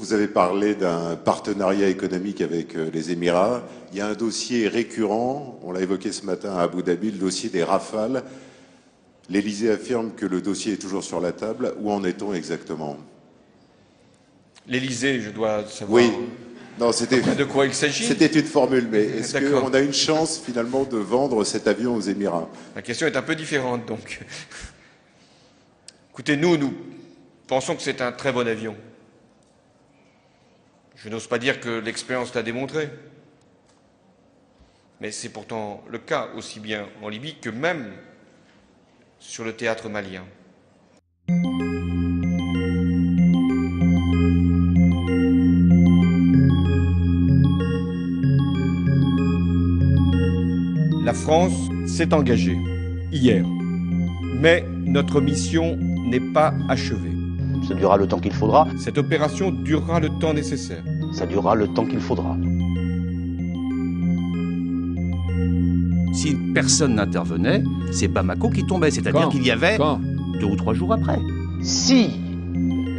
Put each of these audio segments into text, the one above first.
Vous avez parlé d'un partenariat économique avec les Émirats. Il y a un dossier récurrent, on l'a évoqué ce matin à Abu Dhabi, le dossier des Rafales. L'Élysée affirme que le dossier est toujours sur la table. Où en est-on exactement? L'Élysée, je dois savoir. Oui. Non, c'était de quoi il s'agit. C'était une formule, mais est-ce qu'on a une chance finalement de vendre cet avion aux Émirats? La question est un peu différente, donc. Écoutez, nous pensons que c'est un très bon avion. Je n'ose pas dire que l'expérience l'a démontré. Mais c'est pourtant le cas aussi bien en Libye que même sur le théâtre malien. La France s'est engagée hier, mais notre mission n'est pas achevée. Ça durera le temps qu'il faudra. Cette opération durera le temps nécessaire. Ça durera le temps qu'il faudra. Si personne n'intervenait, c'est Bamako qui tombait, c'est-à-dire qu'il y avait 2 ou 3 jours après. Si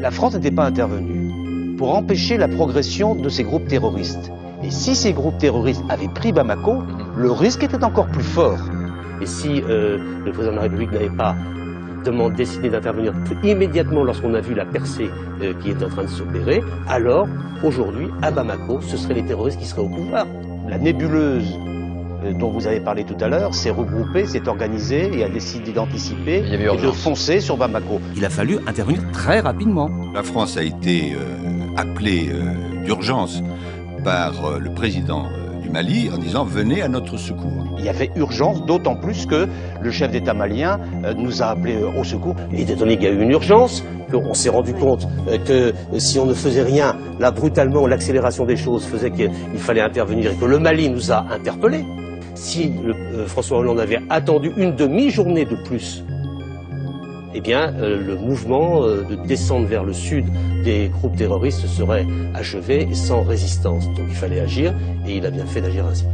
la France n'était pas intervenue pour empêcher la progression de ces groupes terroristes, et si ces groupes terroristes avaient pris Bamako, le risque était encore plus fort. Et si le président de la République n'avait pas décidé d'intervenir immédiatement lorsqu'on a vu la percée qui est en train de s'opérer, alors, aujourd'hui, à Bamako, ce seraient les terroristes qui seraient au pouvoir. La nébuleuse dont vous avez parlé tout à l'heure s'est regroupée, s'est organisée et a décidé d'anticiper et de foncer sur Bamako. Il a fallu intervenir très rapidement. La France a été appelée d'urgence par le président du Mali en disant « venez à notre secours ». Il y avait urgence, d'autant plus que le chef d'État malien nous a appelés au secours. Et étant donné qu'il y a eu une urgence, qu'on s'est rendu compte que si on ne faisait rien, là brutalement l'accélération des choses faisait qu'il fallait intervenir et que le Mali nous a interpellés. Si François Hollande avait attendu une demi-journée de plus, eh bien, le mouvement de descente vers le sud des groupes terroristes serait achevé et sans résistance. Donc il fallait agir, et il a bien fait d'agir ainsi.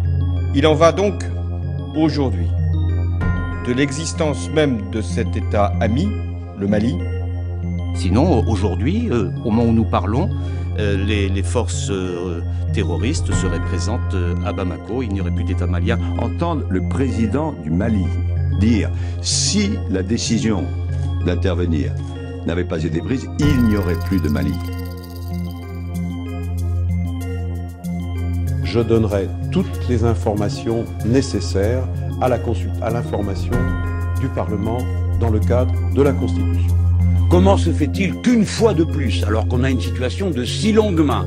Il en va donc, aujourd'hui, de l'existence même de cet État ami, le Mali. Sinon, aujourd'hui, au moment où nous parlons, les forces terroristes seraient présentes à Bamako, il n'y aurait plus d'État malien. Entendre le président du Mali dire « si la décision d'intervenir n'avait pas été prise, il n'y aurait plus de Mali ». Je donnerai toutes les informations nécessaires à l'information du Parlement dans le cadre de la Constitution. Comment se fait-il qu'une fois de plus, alors qu'on a une situation de si longue main,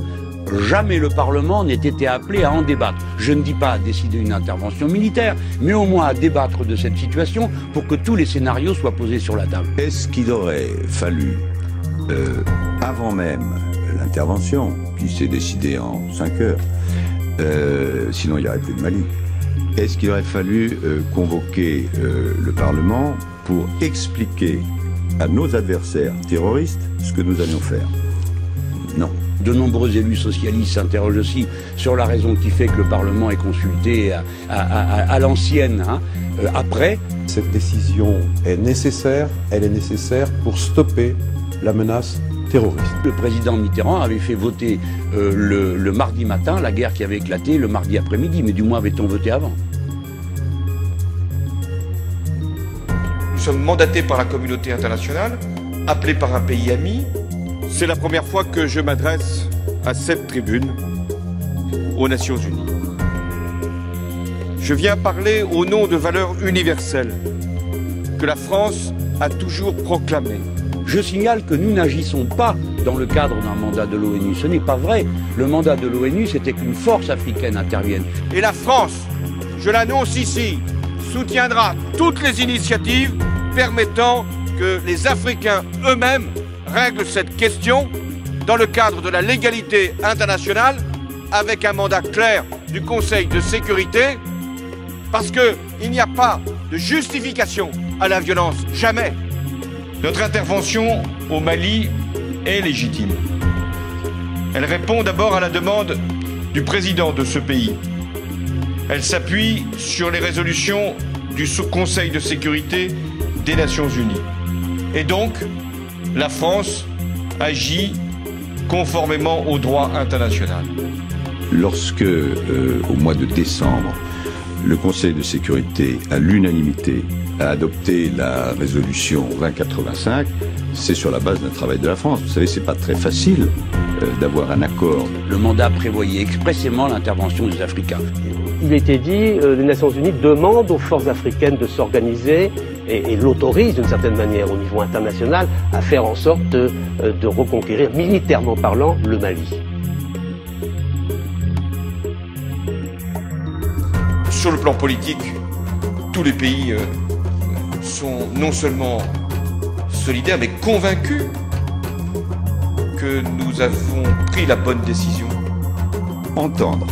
jamais le Parlement n'ait été appelé à en débattre? Je ne dis pas à décider une intervention militaire, mais au moins à débattre de cette situation pour que tous les scénarios soient posés sur la table. Est-ce qu'il aurait fallu, avant même l'intervention, qui s'est décidée en 5 heures, sinon il n'y aurait plus de Mali, est-ce qu'il aurait fallu convoquer le Parlement pour expliquer à nos adversaires terroristes ce que nous allions faire? Non. De nombreux élus socialistes s'interrogent aussi sur la raison qui fait que le Parlement est consulté à l'ancienne, après. Cette décision est nécessaire, elle est nécessaire pour stopper la menace terroriste. Le président Mitterrand avait fait voter le mardi matin la guerre qui avait éclaté le mardi après-midi, mais du moins avait-on voté avant? Nous sommes mandatés par la communauté internationale, appelés par un pays ami. C'est la première fois que je m'adresse à cette tribune aux Nations Unies. Je viens parler au nom de valeurs universelles que la France a toujours proclamées. Je signale que nous n'agissons pas dans le cadre d'un mandat de l'ONU. Ce n'est pas vrai. Le mandat de l'ONU, c'était qu'une force africaine intervienne. Et la France, je l'annonce ici, soutiendra toutes les initiatives permettant que les Africains eux-mêmes règlent cette question dans le cadre de la légalité internationale avec un mandat clair du Conseil de sécurité parce qu'il n'y a pas de justification à la violence, jamais. Notre intervention au Mali est légitime. Elle répond d'abord à la demande du président de ce pays. Elle s'appuie sur les résolutions du Conseil de sécurité des Nations Unies. Et donc, la France agit conformément au droit international. Lorsque, au mois de décembre, le Conseil de sécurité, à l'unanimité, a adopté la résolution 2085, c'est sur la base d'un travail de la France. Vous savez, c'est pas très facile d'avoir un accord. Le mandat prévoyait expressément l'intervention des Africains. Il était dit, les Nations Unies demandent aux forces africaines de s'organiser et l'autorisent d'une certaine manière au niveau international à faire en sorte de reconquérir, militairement parlant, le Mali. Sur le plan politique, tous les pays sont non seulement solidaires, mais convaincus que nous avons pris la bonne décision. Entendre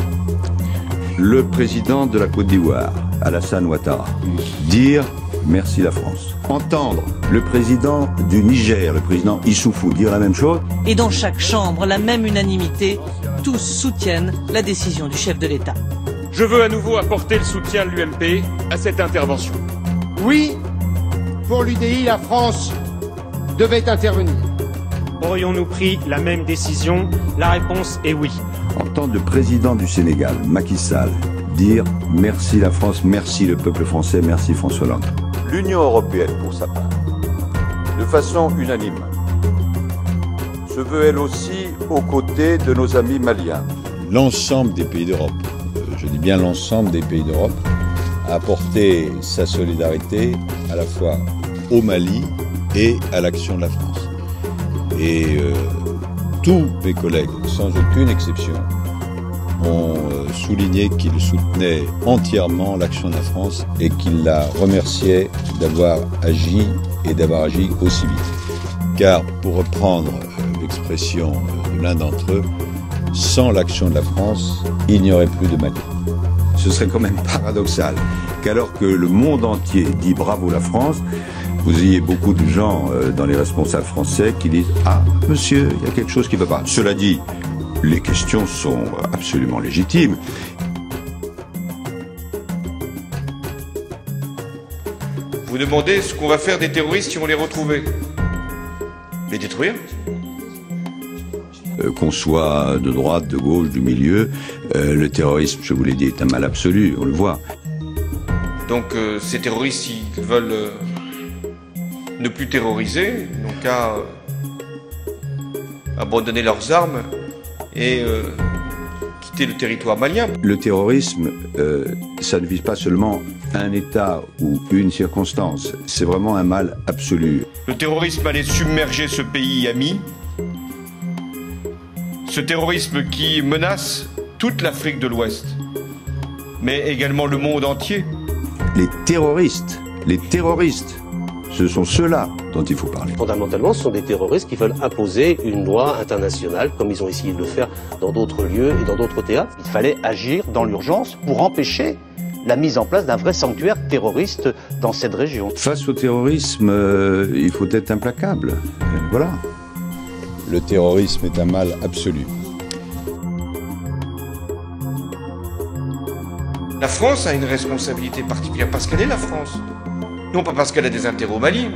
le président de la Côte d'Ivoire, Alassane Ouattara, dire merci la France. Entendre le président du Niger, le président Issoufou, dire la même chose. Et dans chaque chambre, la même unanimité, tous soutiennent la décision du chef de l'État. Je veux à nouveau apporter le soutien de l'UMP à cette intervention. Oui, pour l'UDI, la France devait intervenir. Aurions-nous pris la même décision? La réponse est oui. Entendre le président du Sénégal, Macky Sall, dire merci la France, merci le peuple français, merci François Hollande. L'Union européenne, pour sa part, de façon unanime, se veut elle aussi aux côtés de nos amis maliens. L'ensemble des pays d'Europe, je dis bien l'ensemble des pays d'Europe, a apporté sa solidarité à la fois au Mali et à l'action de la France. Et tous mes collègues, sans aucune exception, ont souligné qu'ils soutenaient entièrement l'action de la France et qu'ils la remerciaient d'avoir agi et d'avoir agi aussi vite. Car, pour reprendre l'expression de l'un d'entre eux, sans l'action de la France, il n'y aurait plus de Mali. Ce serait quand même paradoxal qu'alors que le monde entier dit bravo la France, vous ayez beaucoup de gens dans les responsables français qui disent « Ah, monsieur, il y a quelque chose qui ne va pas ». Cela dit, les questions sont absolument légitimes. Vous demandez ce qu'on va faire des terroristes si on les retrouvait. Les détruire. Qu'on soit de droite, de gauche, du milieu, le terrorisme, je vous l'ai dit, est un mal absolu, on le voit. Donc ces terroristes, s'ils veulent ne plus terroriser, n'ont qu'à abandonner leurs armes et quitter le territoire malien. Le terrorisme, ça ne vise pas seulement un État ou une circonstance, c'est vraiment un mal absolu. Le terrorisme allait submerger ce pays ami, ce terrorisme qui menace toute l'Afrique de l'Ouest, mais également le monde entier. Les terroristes, ce sont ceux-là dont il faut parler. Fondamentalement, ce sont des terroristes qui veulent imposer une loi internationale, comme ils ont essayé de le faire dans d'autres lieux et dans d'autres théâtres. Il fallait agir dans l'urgence pour empêcher la mise en place d'un vrai sanctuaire terroriste dans cette région. Face au terrorisme, il faut être implacable. Voilà. Le terrorisme est un mal absolu. La France a une responsabilité particulière parce qu'elle est la France. Non pas parce qu'elle a des intérêts au Mali,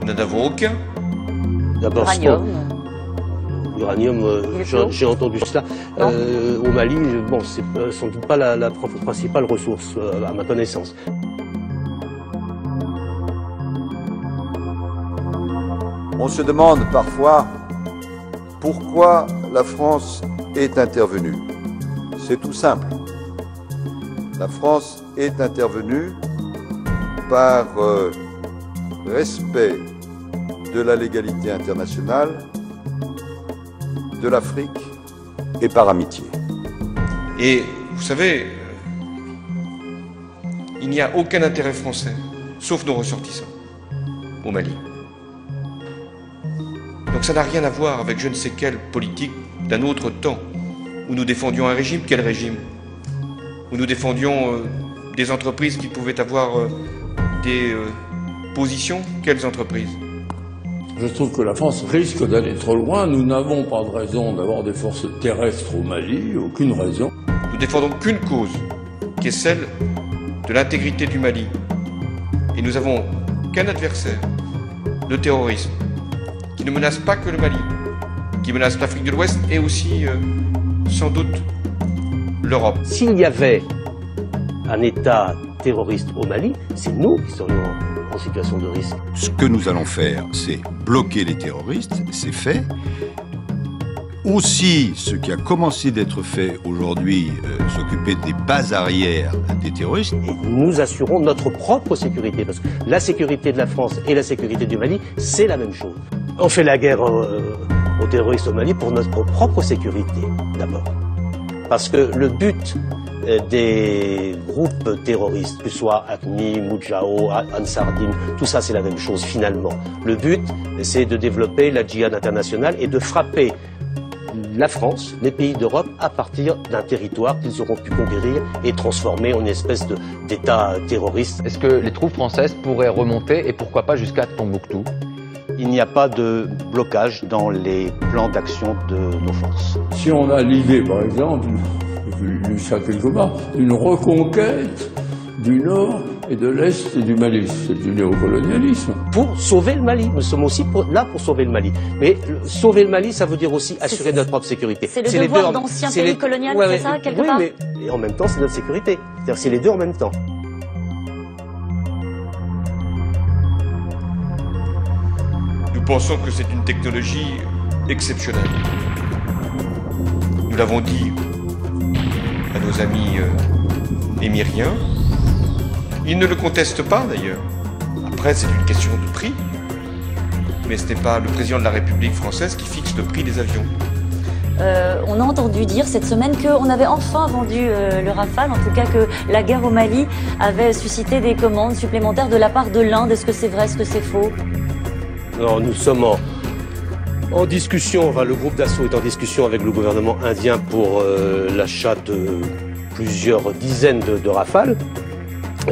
nous n'en avons aucun. D'abord, l'uranium, j'ai entendu cela. Au Mali, bon, c'est sans doute pas la principale ressource, à ma connaissance. On se demande parfois pourquoi la France est intervenue. C'est tout simple. La France est intervenue par respect de la légalité internationale, de l'Afrique et par amitié. Et vous savez, il n'y a aucun intérêt français, sauf nos ressortissants, au Mali. Donc ça n'a rien à voir avec je ne sais quelle politique d'un autre temps, où nous défendions un régime. Quel régime? Où nous défendions des entreprises qui pouvaient avoir des positions. Quelles entreprises? Je trouve que la France risque d'aller trop loin. Nous n'avons pas de raison d'avoir des forces terrestres au Mali, aucune raison. Nous défendons qu'une cause, qui est celle de l'intégrité du Mali. Et nous n'avons qu'un adversaire, le terrorisme, qui ne menace pas que le Mali, qui menacent l'Afrique de l'Ouest et aussi, sans doute, l'Europe. S'il y avait un État terroriste au Mali, c'est nous qui serions en situation de risque. Ce que nous allons faire, c'est bloquer les terroristes, c'est fait. Aussi, ce qui a commencé d'être fait aujourd'hui, s'occuper des bases arrières des terroristes. Et nous assurons notre propre sécurité, parce que la sécurité de la France et la sécurité du Mali, c'est la même chose. On fait la guerre aux terroristes au Mali pour notre propre sécurité, d'abord. Parce que le but des groupes terroristes, que ce soit AQMI, Moudjahou, Ansar-Dine, tout ça c'est la même chose finalement. Le but, c'est de développer la djihad internationale et de frapper la France, les pays d'Europe, à partir d'un territoire qu'ils auront pu conquérir et transformer en une espèce d'État terroriste. Est-ce que les troupes françaises pourraient remonter et pourquoi pas jusqu'à Tombouctou? Il n'y a pas de blocage dans les plans d'action de nos forces. Si on a l'idée, par exemple, j'ai lu ça quelque part, d'une reconquête du nord et de l'est du Mali, c'est du néocolonialisme. Pour sauver le Mali, nous sommes aussi là pour sauver le Mali. Mais sauver le Mali, ça veut dire aussi assurer notre propre sécurité. C'est le devoir d'ancien pays colonial, c'est ça, quelque part? Oui, mais en même temps, c'est notre sécurité. C'est-à-dire c'est les deux en même temps. Nous pensons que c'est une technologie exceptionnelle. Nous l'avons dit à nos amis émiriens. Ils ne le contestent pas d'ailleurs. Après, c'est une question de prix. Mais ce n'est pas le président de la République française qui fixe le prix des avions. On a entendu dire cette semaine qu'on avait enfin vendu le Rafale, en tout cas que la guerre au Mali avait suscité des commandes supplémentaires de la part de l'Inde. Est-ce que c'est vrai, est-ce que c'est faux? Alors, nous sommes en discussion, enfin, le groupe d'assaut est en discussion avec le gouvernement indien pour l'achat de plusieurs dizaines de Rafales.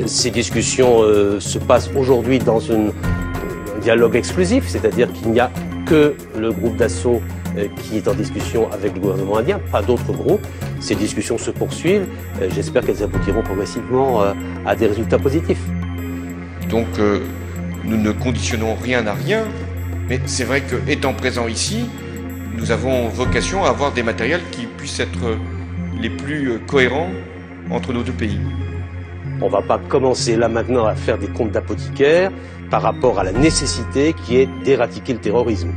Ces discussions se passent aujourd'hui dans un dialogue exclusif, c'est-à-dire qu'il n'y a que le groupe d'assaut qui est en discussion avec le gouvernement indien, pas d'autres groupes. Ces discussions se poursuivent. J'espère qu'elles aboutiront progressivement à des résultats positifs. Donc, nous ne conditionnons rien à rien, mais c'est vrai que, étant présents ici, nous avons vocation à avoir des matériels qui puissent être les plus cohérents entre nos deux pays. On ne va pas commencer là maintenant à faire des comptes d'apothicaire par rapport à la nécessité qui est d'éradiquer le terrorisme.